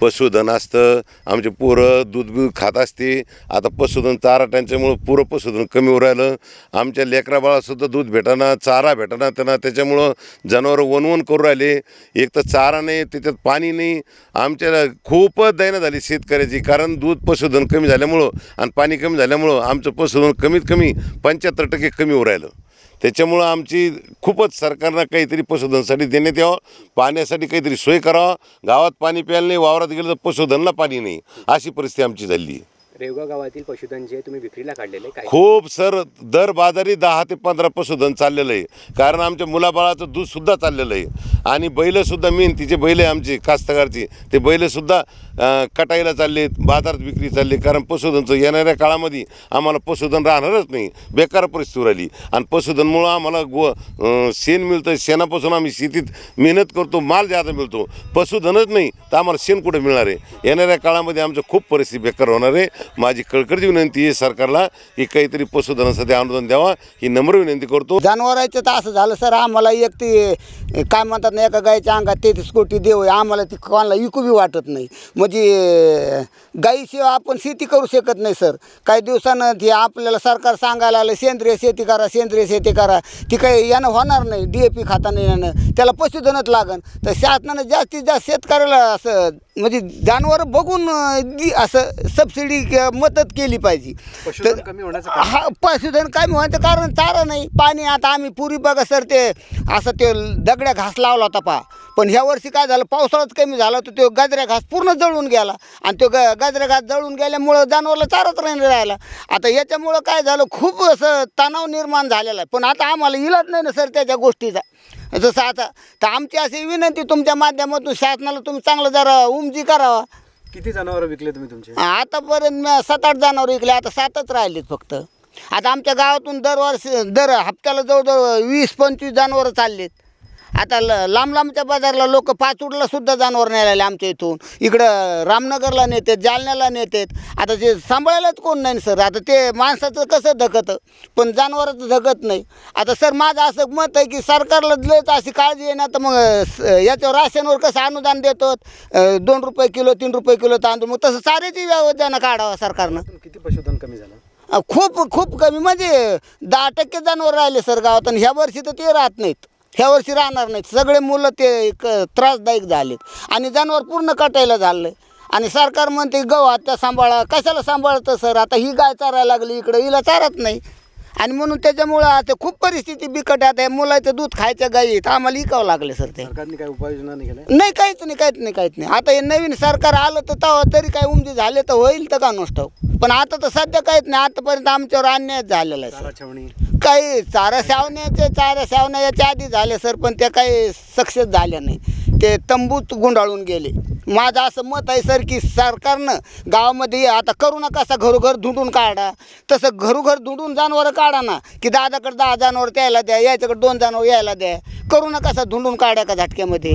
पशुधन असतं, आमचे पोरं दूध खात असते. आता पशुधन चारा त्यांच्यामुळं पुरं पशुधन कमी होऊ राहिलं. आमच्या लेकरा बाळासुद्धा दूध भेटाना, चारा भेटाना त्यांना, त्याच्यामुळं जनावरं वनवन करू राहिले. एक तर चारा नाही, त्याच्यात पाणी नाही. आमच्याला खूपच दैना झाली शेतकऱ्याची, कारण दूध पशुधन कमी झाल्यामुळं आणि पाणी कमी झाल्यामुळं आमचं पशुधन कमीत कमी 75% कमी होऊ राहिलं. त्याच्यामुळं आमची खूपच सरकारनं काहीतरी पशुधनसाठी देण्यात यावं, पाण्यासाठी काहीतरी सोय करावं. गावात पाणी प्यायला नाही, वावरात गेलं तर पशुधनला पाणी नाही, अशी परिस्थिती आमची झाली. रेवगाव गावातील पशुधन जे तुम्ही विक्रीला काढलेले काय? खूप सर, दर बाजारी 10 ते 15 पशुधन चाललेलं आहे, कारण आमच्या मुलाबाळाचं दूधसुद्धा चाललेलं आहे. आणि बैलसुद्धा मेहनतीचे बैल आहे आमचे कास्तकारचे, ते बैलसुद्धा कटाईला चालले, बाजारात विक्री चालली. कारण पशुधनचं येणाऱ्या काळामध्ये आम्हाला पशुधन राहणारच नाही, बेकार परिस्थिती राहिली. आणि पशुधनमुळं आम्हाला शेण मिळतं, शेणापासून आम्ही शेतीत मेहनत करतो, माल जादा मिळतो. पशुधनच नाही तर आम्हाला शेण कुठे मिळणार आहे? येणाऱ्या काळामध्ये आमचं खूप परिस्थिती बेकार होणार आहे. माझी कळकळीची विनंती आहे सरकारला की काहीतरी पशुधनासाठी अनुदान द्यावा, ही नम्र विनंती करतो. जनावरांचं तर असं झालं सर, आम्हाला एक ती काय म्हणतात ना, एका गायच्या अंगात 33 कोटी देव आहे. आम्हाला ती कोणाला विकू बी वाटत नाही. म्हणजे गाईशिवाय आपण शेती करू शकत नाही सर. काही दिवसानं ती आपल्याला सरकार सांगायला आलं सेंद्रिय शेती करा, सेंद्रिय शेती करा. ती काही यानं होणार नाही, DAP खाता नाही यानं, त्याला पशुधनच लागन. तर शासनानं जास्तीत जास्त शेतकऱ्याला असं म्हणजे जनावर बघून असं सबसिडी मदत केली पाहिजे. पशुधन कमी होण्याचं हा, पशुधन कमी व्हायचं कारण चारा नाही, पाणी. आता आम्ही पूर्वी बघा सर, ते असं ते दगड्या घास लावला होता पहा, पण ह्या वर्षी काय झालं, पावसाळाच कमी झाला तर तो गाजऱ्या घास पूर्ण जळून गेला. आणि तो गाजऱ्या घास जळून गेल्यामुळं जनावरला चाराच नाही राहिला. आता याच्यामुळं काय झालं, खूप असं तणाव निर्माण झालेला आहे. पण आता आम्हाला इलाज नाही ना सर त्याच्या गोष्टीचा. जसं आता तर आमची अशी विनंती तुमच्या माध्यमातून शासनाला, तुम्ही चांगलं जरा उमजी करावा. किती जनावर विकले तुम्ही तुमचे? आतापर्यंत 7-8 जनावर विकले, आता 7च राहिलेत फक्त. आता आमच्या गावातून दर हप्त्याला जवळजवळ 20-25 जनावरं चाललेत. आता लांब लांबच्या बाजारला लोक पाचूडला सुद्धा जनावर नाही राहिले आमच्या इथून. इकडं रामनगरला नेतात, जालन्याला नेतात. आता ते सांभाळायलाच कोण नाही सर. आता ते माणसाचं कसं धकतं, पण जनावराचं धकत नाही. आता सर माझं असं मत आहे की सरकारला लयच अशी काळजी आहे ना, तर मग याच्यावर राशनवर कसं अनुदान देतो, 2 रुपये किलो 3 रुपये किलो तांदूळ, मग तसं चाऱ्याची व्यवस्था काढावं सरकारनं. किती पशुधन कमी झालं? खूप कमी, म्हणजे 10% जनावर राहिले सर गावात. आणि ह्या वर्षी तर ते राहत नाहीत, ह्या वर्षी राहणार नाहीत. सगळे मुलं ते त्रासदायक झालेत आणि जनावर पूर्ण कटायला झालं. आणि सरकार म्हणते गव्हात्या सांभाळा, कशाला सांभाळतं सर? आता ही गाय चारायला लागली इकडं, हिला चारत नाही. आणि म्हणून त्याच्यामुळं आता खूप परिस्थिती बिकट आहे. आता मुलाचं दूध खायच्या गायी तर आम्हाला विकावं लागले सर. ते सरकारने काही उपाययोजना नाही केल्या? नाही, काहीच नाही. आता हे नवीन सरकार आलं तर तेव्हा तरी काही उमदी झाले तर होईल तर का नसतं. पण आता तर सध्या काहीच नाही. आतापर्यंत आमच्यावर अन्याय झालेला आहे सर. काही चारा शावण्या याच्या आधी झाले सर, पण त्या काही सक्सेस झाल्या नाही. ते तंबूत गुंडाळून गेले. माझं असं मत आहे सर की सरकारनं गावामध्ये आता करू नका, असं घरोघर धुंडून काढा, तसं घरोघर धुंडून जनावरं काढा ना, की दादाकडे 10 जनावर त्याला द्या, याच्याकडे 2 जनावर यायला द्या. करू नका असं धुंडून काढा का झटक्यामध्ये.